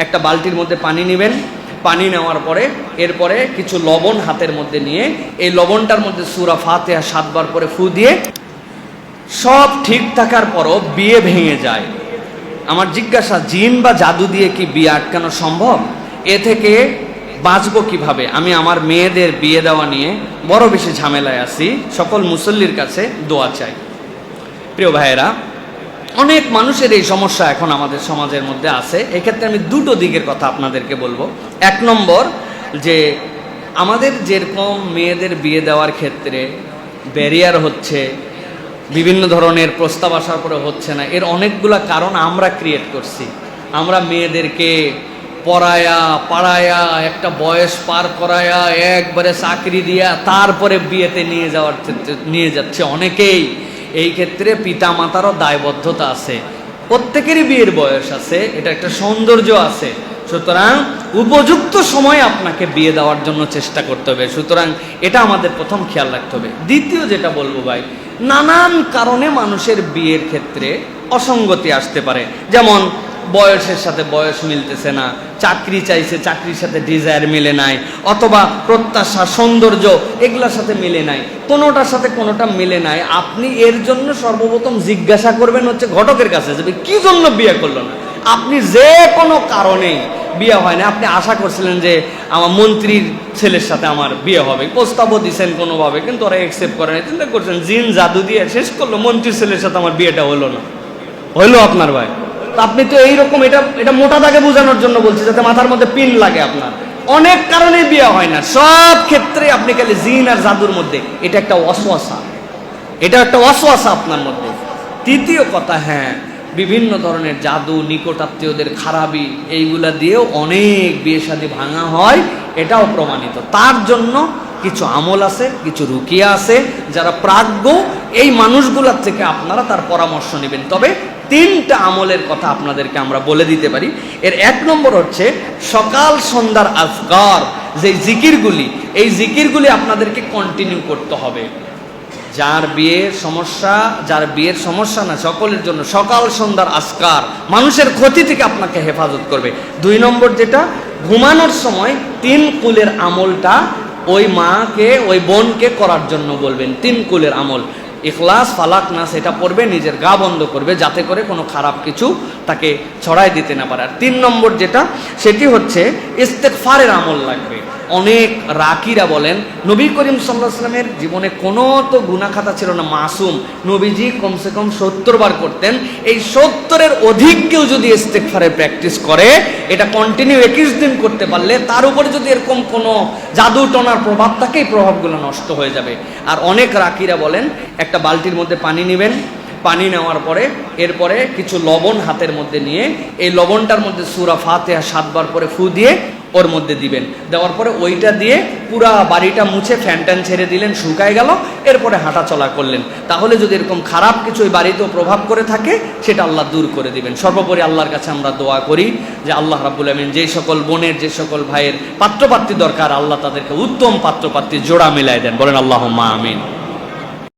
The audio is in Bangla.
একটা বালতির মধ্যে পানি নেবেন, পানি নেওয়ার পরে এরপরে কিছু লবণ হাতের মধ্যে নিয়ে এই লবণটার মধ্যে সূরা ফাতিহা 7 বার করে ফু দিয়ে সব ঠিক থাকার পরও বিয়ে ভেঙে যায়। আমার জিজ্ঞাসা, জিন বা জাদু দিয়ে কি বিয়ে আটকানো সম্ভব? এ থেকে বাঁচবো কিভাবে? আমি আমার মেয়েদের বিয়ে দেওয়া নিয়ে বড় বেশি ঝামেলায় আছি। সকল মুসল্লির কাছে দোয়া চাই। প্রিয় ভাইয়েরা, অনেক মানুষের এই সমস্যা এখন আমাদের সমাজের মধ্যে আছে। এক্ষেত্রে আমি দুটো দিকের কথা আপনাদেরকে বলবো। এক নম্বর, যে আমাদের যেরকম মেয়েদের বিয়ে দেওয়ার ক্ষেত্রে ব্যারিয়ার হচ্ছে, বিভিন্ন ধরনের প্রস্তাব আসার পরে হচ্ছে না, এর অনেকগুলা কারণ আমরা ক্রিয়েট করছি। আমরা মেয়েদেরকে পড়ায়া পাড়ায়া একটা বয়স পার করায়া একবারে চাকরি দিয়া তারপরে বিয়েতে নিয়ে যাচ্ছে অনেকেই। এই ক্ষেত্রে পিতা মাতারও দায়বদ্ধতা আছে। প্রত্যেকেরই বিয়ের বয়স আছে, এটা একটা সৌন্দর্য আছে। সুতরাং উপযুক্ত সময় আপনাকে বিয়ে দেওয়ার জন্য চেষ্টা করতে হবে। সুতরাং এটা আমাদের প্রথম খেয়াল রাখতে হবে। দ্বিতীয় যেটা বলবো ভাই, নানান কারণে মানুষের বিয়ের ক্ষেত্রে অসঙ্গতি আসতে পারে। যেমন বয়সের সাথে বয়স মিলতেছে না, চাকরি চাইছে, চাকরির সাথে ডিজায়ার মিলে নাই, অথবা প্রত্যাশা সৌন্দর্য এগুলোর সাথে মিলে নাই, কোনোটার সাথে কোনোটা মিলে নাই। আপনি এর জন্য সর্বপ্রথম জিজ্ঞাসা করবেন হচ্ছে ঘটকের কাছে, যে কি জন্য বিয়ে করলো না। আপনি যে কোনো কারণে বিয়ে হয় না, আপনি আশা করছিলেন যে আমার মন্ত্রীর ছেলের সাথে আমার বিয়ে হবে, প্রস্তাবও দিচ্ছেন কোনোভাবে, কিন্তু ওরা অ্যাকসেপ্ট করে না। চিন্তা করছেন জিন জাদু দিয়ে শেষ করলো, মন্ত্রীর ছেলের সাথে আমার বিয়েটা হলো না। হইলো আপনার ভাই? আপনি তো এইরকম, এটা মোটা দাগে বোঝানোর জন্য বলছি, যাতে মাথার মধ্যে পিন লাগে। আপনার অনেক কারণে বিয়ে হয় না, সব ক্ষেত্রে আপনি খালি জিন আর জাদুর মধ্যে। এটা একটা ওয়াসওয়াসা, এটা একটা ওয়াসওয়াসা আপনার মধ্যে। তৃতীয় কথা, হ্যাঁ, বিভিন্ন ধরনের জাদু, নিকটাত্মীয়দের খারাপি, এইগুলা দিয়েও অনেক বিয়ে শাদী ভাঙা হয়, এটাও প্রমাণিত। তার জন্য কিছু আমল আছে, কিছু রুকিয়া আছে, যারা প্রাজ্ঞ এই মানুষগুলোর থেকে আপনারা তার পরামর্শ নেবেন। তবে 3টা আমলের কথা আপনাদেরকে আমরা বলে দিতে পারি। এর 1 নম্বর হচ্ছে সকাল সন্ধ্যার আজকার, যে জিকিরগুলি, এই জিকিরগুলি আপনাদেরকে কন্টিনিউ করতে হবে। যার বিয়ের সমস্যা না, সকলের জন্য সকাল সন্ধ্যার আজকার মানুষের ক্ষতি থেকে আপনাকে হেফাজত করবে। 2 নম্বর যেটা, ঘুমানোর সময় 3 কুলের আমলটা ওই মাকে, ওই বোনকে করার জন্য বলবেন। 3 কুলের আমল, ইখলাস, ফালাক, নাস, এটা পড়বে, নিজের গা বন্ধ করবে, যাতে করে কোনো খারাপ কিছু তাকে ছড়াই দিতে না পারে। আর 3 নম্বর যেটা, সেটি হচ্ছে ইস্তেগফারের আমল লাগবে। অনেক রাকিরা বলেন, নবী করিম সাল্লাল্লাহু আলাইহি ওয়াসাল্লামের জীবনে কোনো তো গুনাহ খাতা ছিল না, মাসুম। নবীজি কমসে কম 70 বার করতেন। এই 70-এর অধিক কেউ যদি ইস্তেগফারের প্র্যাকটিস করে, এটা কন্টিনিউ 21 দিন করতে পারলে, তার উপরে যদি এরকম কোনো জাদু টনার প্রভাব থাকে, এই প্রভাবগুলো নষ্ট হয়ে যাবে। আর অনেক রাকিরা বলেন, একটা বালতির মধ্যে পানি নেবেন, পানি নেওয়ার পরে এরপরে কিছু লবণ হাতের মধ্যে নিয়ে এই লবণটার মধ্যে সূরা ফাতিহা 7 বার করে ফু দিয়ে ওর মধ্যে দিবেন। দেওয়ার পরে ওইটা দিয়ে পুরা বাড়িটা মুছে ফ্যান ট্যান ছেড়ে দিলেন, শুকায় গেল। এরপরে হাঁটা চলা করলেন। তাহলে যদি এরকম খারাপ কিছু ওই বাড়িতেও প্রভাব করে থাকে, সেটা আল্লাহ দূর করে দিবেন। সর্বোপরি আল্লাহর কাছে আমরা দোয়া করি যে আল্লাহ রাব্বুল আমিন যে সকল বোনের, যে সকল ভাইয়ের পাত্রপাত্রী দরকার, আল্লাহ তাদেরকে উত্তম পাত্রপাত্রী জোড়া মিলায় দেন। বলেন আল্লাহুম্মা আমিন।